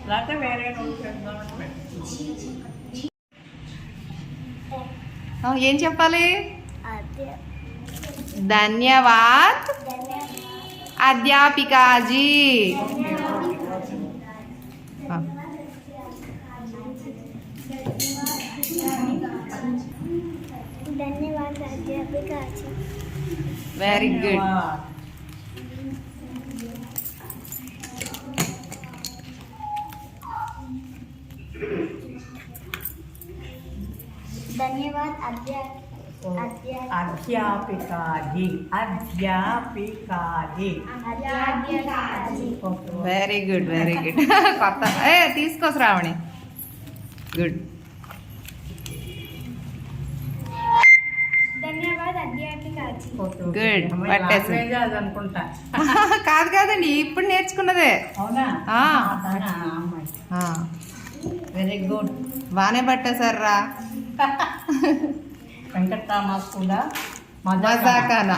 లేకపోతే వేరే నోట్ చేద్దామని పెట్టు. ఏం చెప్పాలి? ధన్యవాద్ అధ్యాపికాజీ. ధన్యవాద్ అధ్యాపికాజీ. Very good. ధన్యవాద్ అధ్యాపికాజీ. అధ్యాపికాజీ. Very good, very good. కొత్త తీసుకో శ్రావణి. గుడ్. ధన్యవాద్ అధ్యాపికాజీ. గుడ్. పట్టేసి అనుకుంటా. కాదు కాదండి, ఇప్పుడు నేర్చుకున్నదే. అవునా? Very good. బాగానే పట్టేశారా? వెంకట్రామ కూడా మజాకానా.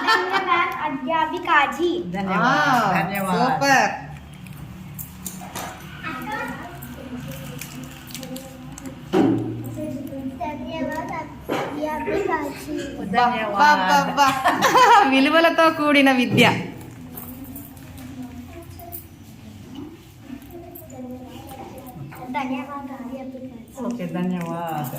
ధన్యవాద్ అధ్యాపికాజీ. సూపర్. ధన్యవాద్ అధ్యాపికాజీ. విలువలతో కూడిన విద్య. ధన్యవాద్ అధ్యాపికాజీ. ఓకే, ధన్యవాద్.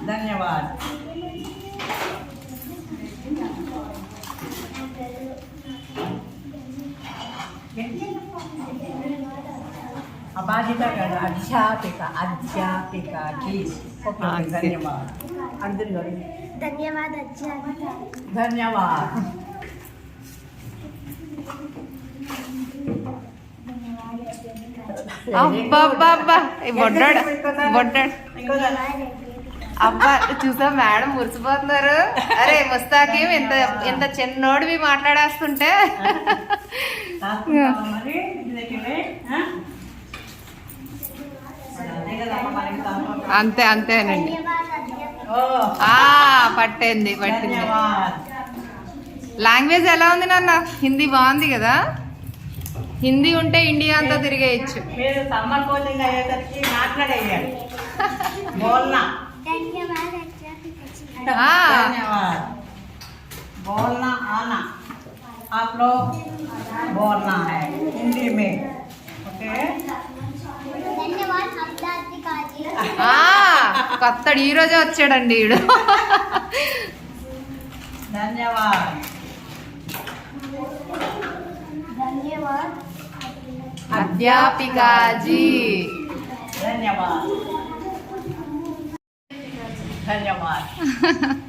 ధన్యవాద్. అబాధిత గారు అధ్యాపికాకి. ఓకే, ధన్యవాద్. అందరు గారు ధన్యవాద్ అధ్యాపికాజీ. ధన్యవాద్. అబ్బా బొడ్డాడు బొడ్డాడు. అబ్బా చూసా మేడం మురిసిపోతున్నారు. అరే ముస్తాకేం ఎంత ఎంత చిన్నోడివి మాట్లాడేస్తుంటే. అంతే అంతేనండి. పట్టింది. లాంగ్వేజ్ ఎలా ఉంది నాన్న? హిందీ బాగుంది కదా? హిందీ ఉంటే ఇండియా అంతా తిరిగేయచ్చు. మీరు సమ్మర్ కోచింగ్ అయ్యేసరికి మాట్లాడేయాలి. బోల్నా. ధన్యవాద్ అధ్యాపికాజీ. धन्यवाद. बोलना आना, आप लोग बोलना है हिंदी में. ओके. ధన్యవాద్ అధ్యాపికాజీ. కొత్తడు ఈ రోజే వచ్చాడండి ఈడు. धन्यवाद. ధన్యవాద్ అధ్యాపికాజీ. धन्यवाद. धन्यवाद.